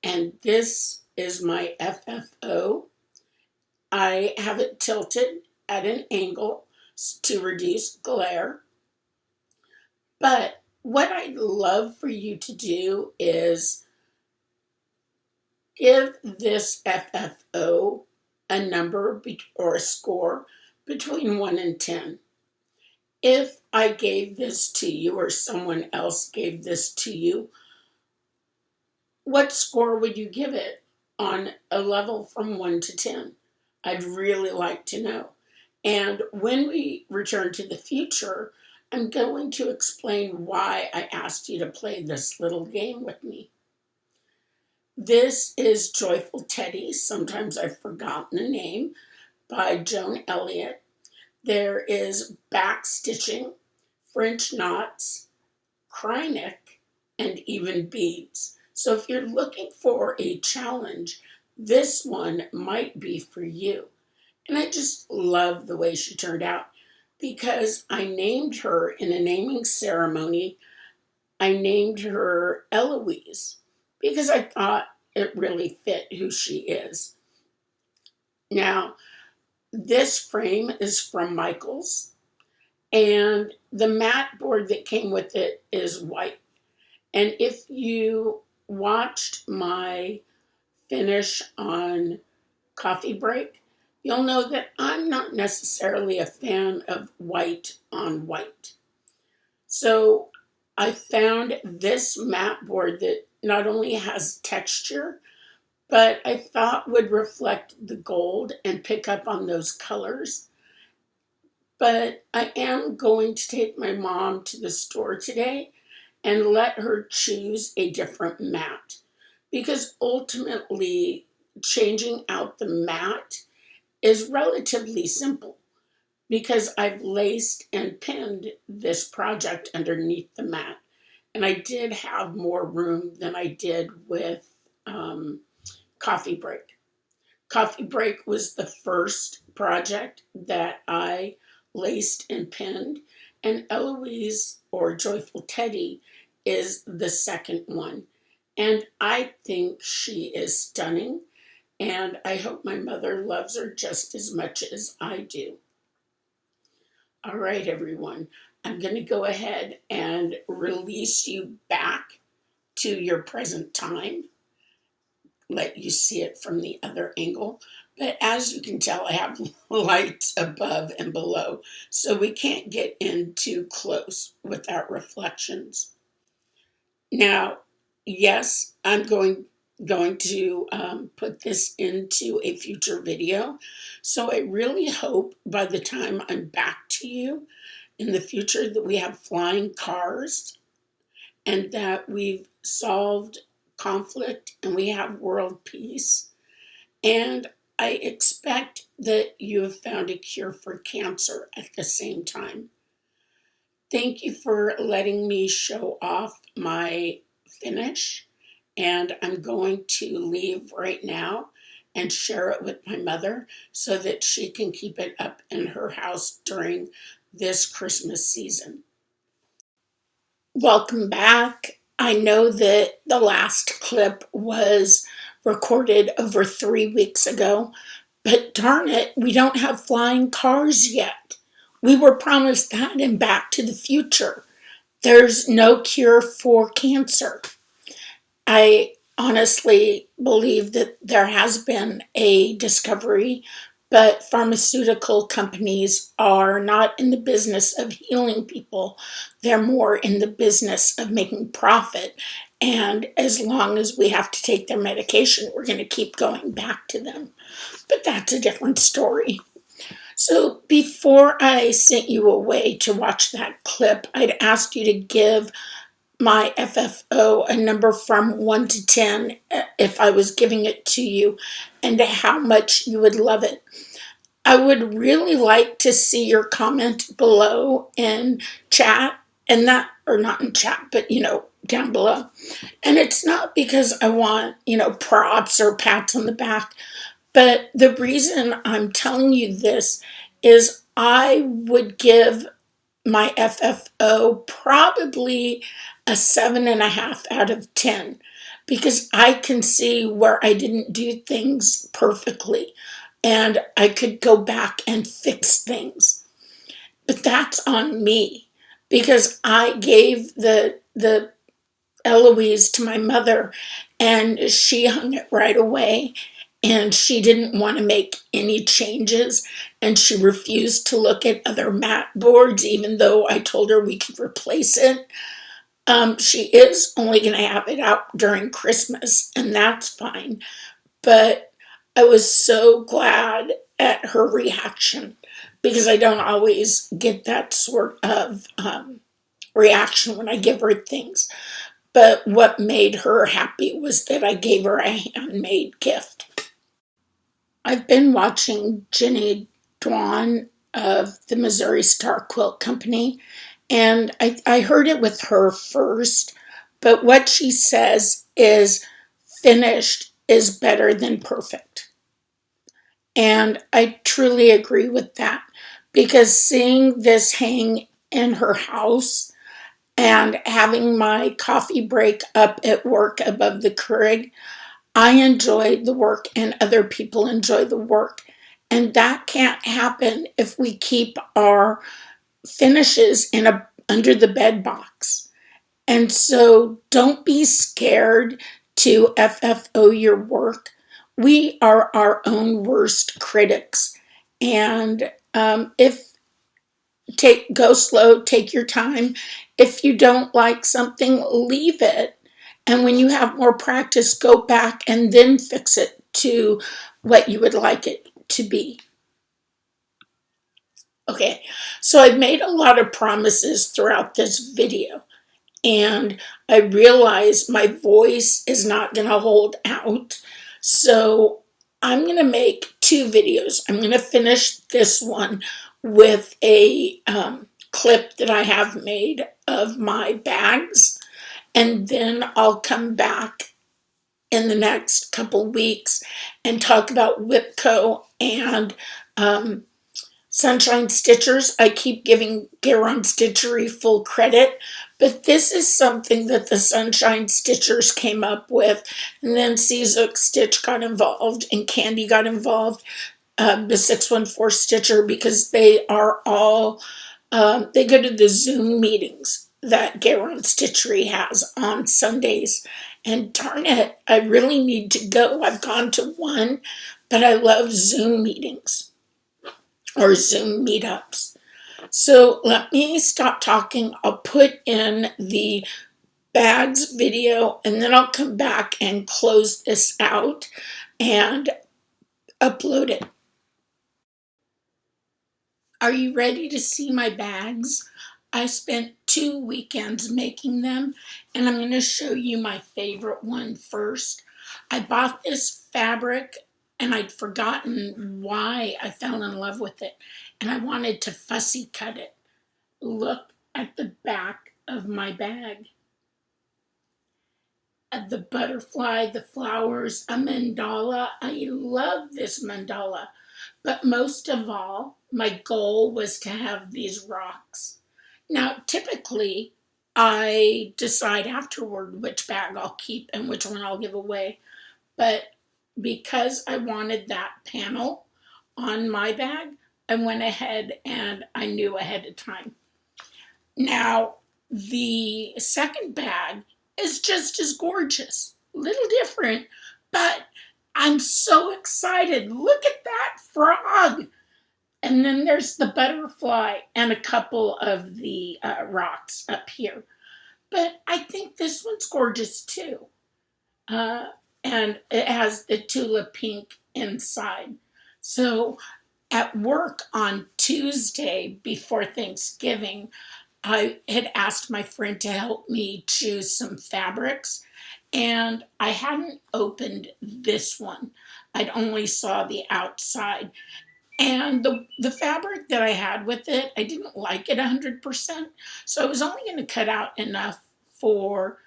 And this is my FFO. I have it tilted at an angle to reduce glare. But what I'd love for you to do is give this FFO a number or a score between 1 and 10. If I gave this to you or someone else gave this to you, what score would you give it on a level from 1 to 10? I'd really like to know. And when we return to the future, I'm going to explain why I asked you to play this little game with me. This is Joyful Teddy, sometimes I've forgotten the name, by Joan Elliott. There is back stitching, French knots, cry neck, and even beads. So if you're looking for a challenge, this one might be for you. And I just love the way she turned out because I named her in a naming ceremony. I named her Eloise because I thought it really fit who she is. Now, this frame is from Michaels, and the mat board that came with it is white. And if you watched my finish on Coffee Break, you'll know that I'm not necessarily a fan of white on white. So I found this mat board that not only has texture, but I thought would reflect the gold and pick up on those colors. But I am going to take my mom to the store today and let her choose a different mat. Because ultimately, changing out the mat is relatively simple because I've laced and pinned this project underneath the mat. And I did have more room than I did with Coffee Break. Coffee Break was the first project that I laced and pinned, and Eloise, or Joyful Teddy, is the second one. And I think she is stunning, and I hope my mother loves her just as much as I do. All right, everyone, I'm going to go ahead and release you back to your present time, let you see it from the other angle. But as you can tell, I have lights above and below, so we can't get in too close without reflections. Now, yes, I'm going to put this into a future video. So I really hope by the time I'm back to you in the future that we have flying cars and that we've solved conflict and we have world peace. And I expect that you have found a cure for cancer at the same time. Thank you for letting me show off my finish. And I'm going to leave right now and share it with my mother so that she can keep it up in her house during this Christmas season. Welcome back. I know that the last clip was recorded over 3 weeks ago, but darn it, we don't have flying cars yet. We were promised that in Back to the Future. There's no cure for cancer. I honestly believe that there has been a discovery, but pharmaceutical companies are not in the business of healing people. They're more in the business of making profit. And as long as we have to take their medication, we're going to keep going back to them. But that's a different story. So before I sent you away to watch that clip, I'd asked you to give my FFO a number from 1 to 10 if I was giving it to you and how much you would love it. I would really like to see your comment below in chat, and that, or not in chat, but down below. And it's not because I want, props or pats on the back, but the reason I'm telling you this is I would give my FFO probably a 7.5 out of 10 because I can see where I didn't do things perfectly and I could go back and fix things. But that's on me because I gave the Eloise to my mother and she hung it right away and she didn't want to make any changes and she refused to look at other mat boards even though I told her we could replace it. She is only going to have it out during Christmas and that's fine, but I was so glad at her reaction because I don't always get that sort of reaction when I give her things. But what made her happy was that I gave her a handmade gift. I've been watching Jenny Dwan of the Missouri Star Quilt Company, and I heard it with her first, but what she says is finished is better than perfect. And I truly agree with that because seeing this hang in her house and having my coffee break up at work above the Keurig, I enjoy the work and other people enjoy the work. And that can't happen if we keep our finishes in a under the bed box. And so don't be scared to FFO your work. We are our own worst critics. And if go slow, take your time. If you don't like something, leave it. And when you have more practice, go back and then fix it to what you would like it to be. Okay, so I've made a lot of promises throughout this video, and I realize my voice is not going to hold out. So I'm going to make 2 videos. I'm going to finish this one with a clip that I have made of my bags. And then I'll come back in the next couple weeks and talk about Whipco and Sunshine Stitchers. I keep giving Garon Stitchery full credit, but this is something that the Sunshine Stitchers came up with, and then Seazook Stitch got involved and Candy got involved, the 614 Stitcher, because they are all, they go to the Zoom meetings that Garon Stitchery has on Sundays. And darn it, I really need to go. I've gone to one, but I love Zoom meetings or Zoom meetups. So let me stop talking. I'll put in the bags video and then I'll come back and close this out and upload it. Are you ready to see my bags? I spent 2 weekends making them, and I'm going to show you my favorite one first. I bought this fabric, and I'd forgotten why I fell in love with it, and I wanted to fussy cut it. Look at the back of my bag. The butterfly, the flowers, a mandala. I love this mandala. But most of all, my goal was to have these rocks. Now, typically, I decide afterward which bag I'll keep and which one I'll give away. But because I wanted that panel on my bag, I went ahead and I knew ahead of time. Now, the second bag is just as gorgeous. A little different, but I'm so excited. Look at that frog. And then there's the butterfly and a couple of the rocks up here. But I think this one's gorgeous too. And it has the tulip pink inside. So at work on Tuesday before Thanksgiving, I had asked my friend to help me choose some fabrics, and I hadn't opened this one. I'd only saw the outside. And the fabric that I had with it, I didn't like it 100%. So I was only going to cut out enough for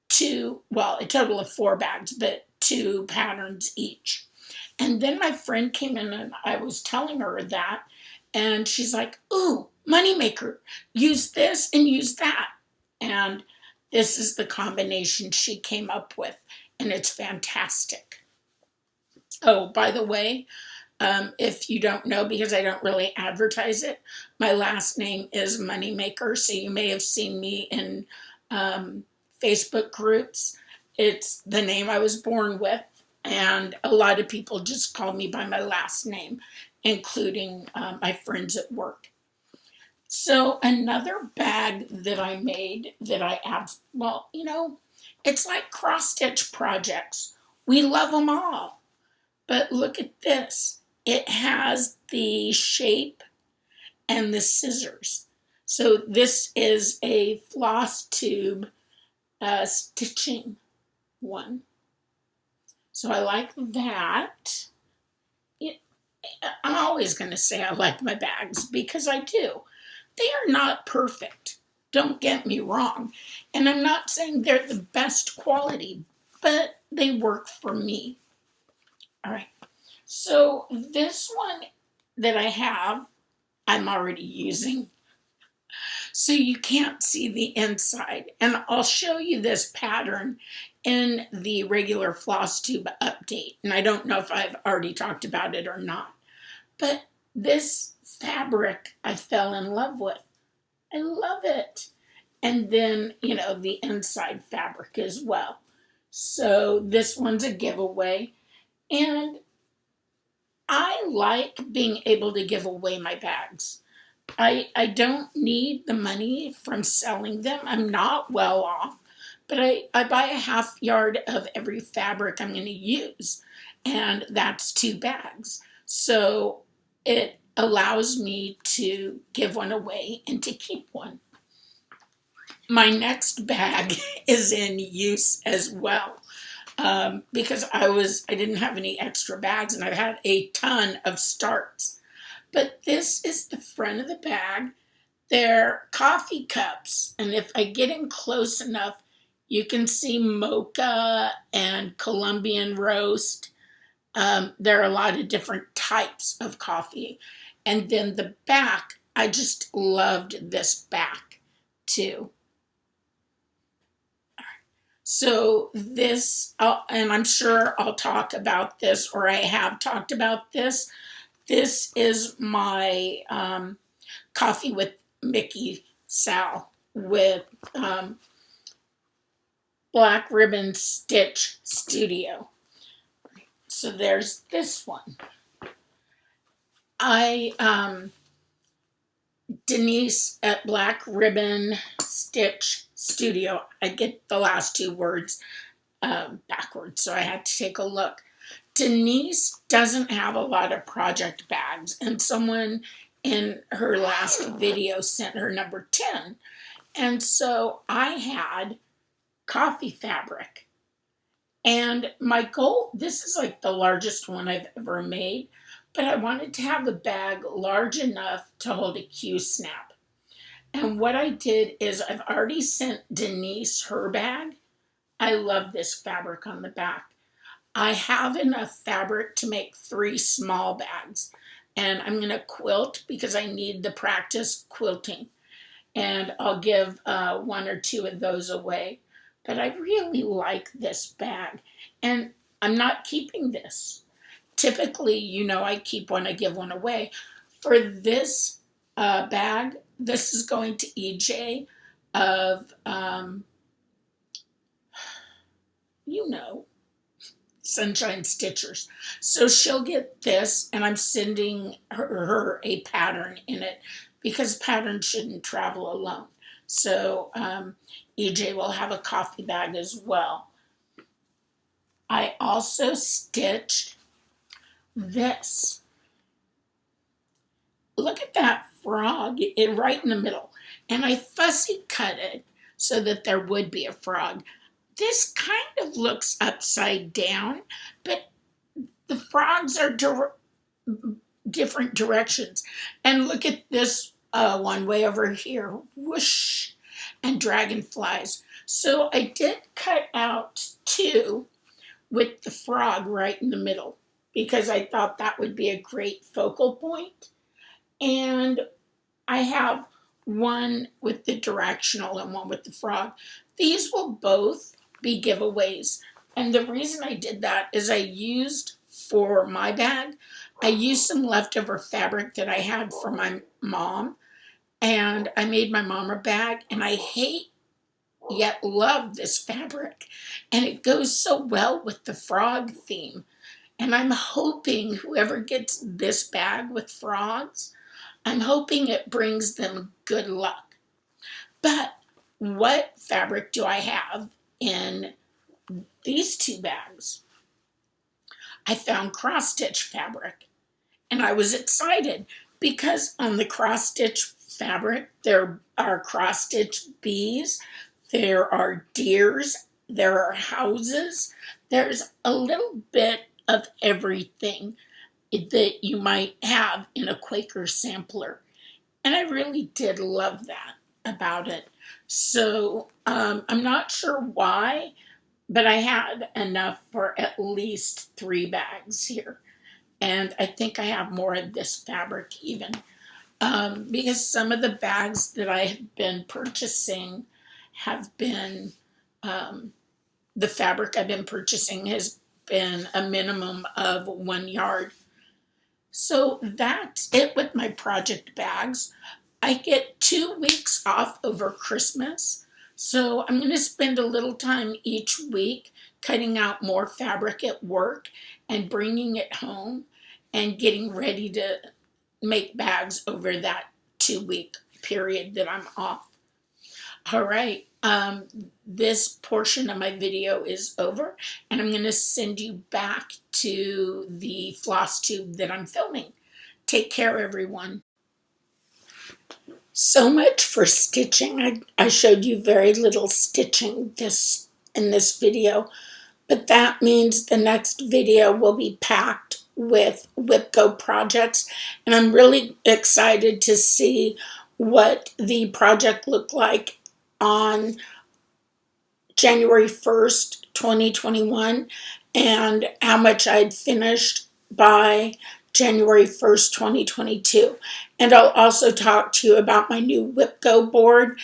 two, well, a total of 4 bags, but 2 patterns each. And then my friend came in and I was telling her that. And she's like, ooh, moneymaker, use this and use that. And this is the combination she came up with. And it's fantastic. Oh, by the way, if you don't know, because I don't really advertise it, my last name is Moneymaker. So you may have seen me in Facebook groups. It's the name I was born with. And a lot of people just call me by my last name, including my friends at work. So another bag that I made that I well, it's like cross-stitch projects. We love them all. But look at this. It has the shape and the scissors. So this is a FlossTube stitching one. So I like that. I'm always going to say I like my bags because I do. They are not perfect. Don't get me wrong. And I'm not saying they're the best quality, but they work for me. All right. So this one that I have, I'm already using. So you can't see the inside. And I'll show you this pattern in the regular FlossTube update. And I don't know if I've already talked about it or not. But this fabric I fell in love with. I love it. And then, the inside fabric as well. So this one's a giveaway. And I like being able to give away my bags. I don't need the money from selling them. I'm not well off, but I buy a half yard of every fabric I'm going to use, and that's 2 bags. So it allows me to give one away and to keep one. My next bag is in use as well. Because I didn't have any extra bags and I had a ton of starts. But this is the front of the bag. They're coffee cups. And if I get in close enough, you can see mocha and Colombian roast. There are a lot of different types of coffee. And then the back, I just loved this back too. So this, and I'm sure I'll talk about this, or I have talked about this. This is my Coffee with Mickey Sal with Black Ribbon Stitch Studio. So there's this one. Denise at Black Ribbon Stitch Studio. I get the last 2 words backwards, so I had to take a look. Denise doesn't have a lot of project bags, and someone in her last video sent her number 10. And so I had coffee fabric. And my goal, this is like the largest one I've ever made, but I wanted to have a bag large enough to hold a Q-snap. And what I did is I've already sent Denise her bag. I love this fabric on the back. I have enough fabric to make 3 small bags. And I'm going to quilt because I need the practice quilting. And I'll give 1 or 2 of those away. But I really like this bag. And I'm not keeping this. Typically, I keep one, I give one away. For this bag, this is going to EJ of, Sunshine Stitchers. So she'll get this, and I'm sending her a pattern in it because patterns shouldn't travel alone. So EJ will have a coffee bag as well. I also stitched this. Look at that frog right in the middle. And I fussy cut it so that there would be a frog. This kind of looks upside down, but the frogs are different directions. And look at this one way over here, whoosh, and dragonflies. So I did cut out two with the frog right in the middle because I thought that would be a great focal point. And I have one with the directional and one with the frog. These will both be giveaways. And the reason I did that is I used for my bag, I used some leftover fabric that I had for my mom. And I made my mom a bag. And I hate yet love this fabric. And it goes so well with the frog theme. And I'm hoping whoever gets this bag with frogs, I'm hoping it brings them good luck. But what fabric do I have in these two bags? I found cross-stitch fabric. And I was excited because on the cross-stitch fabric, there are cross-stitch bees, there are deers, there are houses. There's a little bit of everything that you might have in a Quaker sampler. And I really did love that about it. So I'm not sure why, but I had enough for at least 3 bags here. And I think I have more of this fabric even. Because some of the bags that I have been purchasing have been, the fabric I've been purchasing has been a minimum of 1 yard. So that's it with my project bags. I get 2 weeks off over Christmas. So I'm going to spend a little time each week cutting out more fabric at work and bringing it home and getting ready to make bags over that 2-week period that I'm off. All right, this portion of my video is over, and I'm going to send you back to the FlossTube that I'm filming. Take care, everyone. So much for stitching. I showed you very little stitching in this video, but that means the next video will be packed with WIPGO projects, and I'm really excited to see what the project looked like on January 1st, 2021, and how much I'd finished by January 1st, 2022. And I'll also talk to you about my new WIPGO board,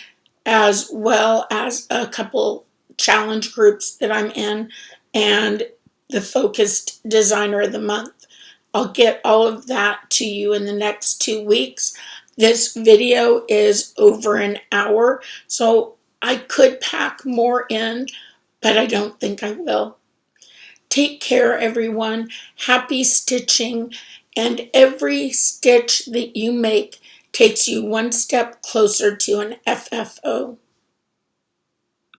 as well as a couple challenge groups that I'm in, and the Focused Designer of the Month. I'll get all of that to you in the next 2 weeks. This video is over an hour, so I could pack more in, but I don't think I will. Take care, everyone. Happy stitching, and every stitch that you make takes you one step closer to an FFO.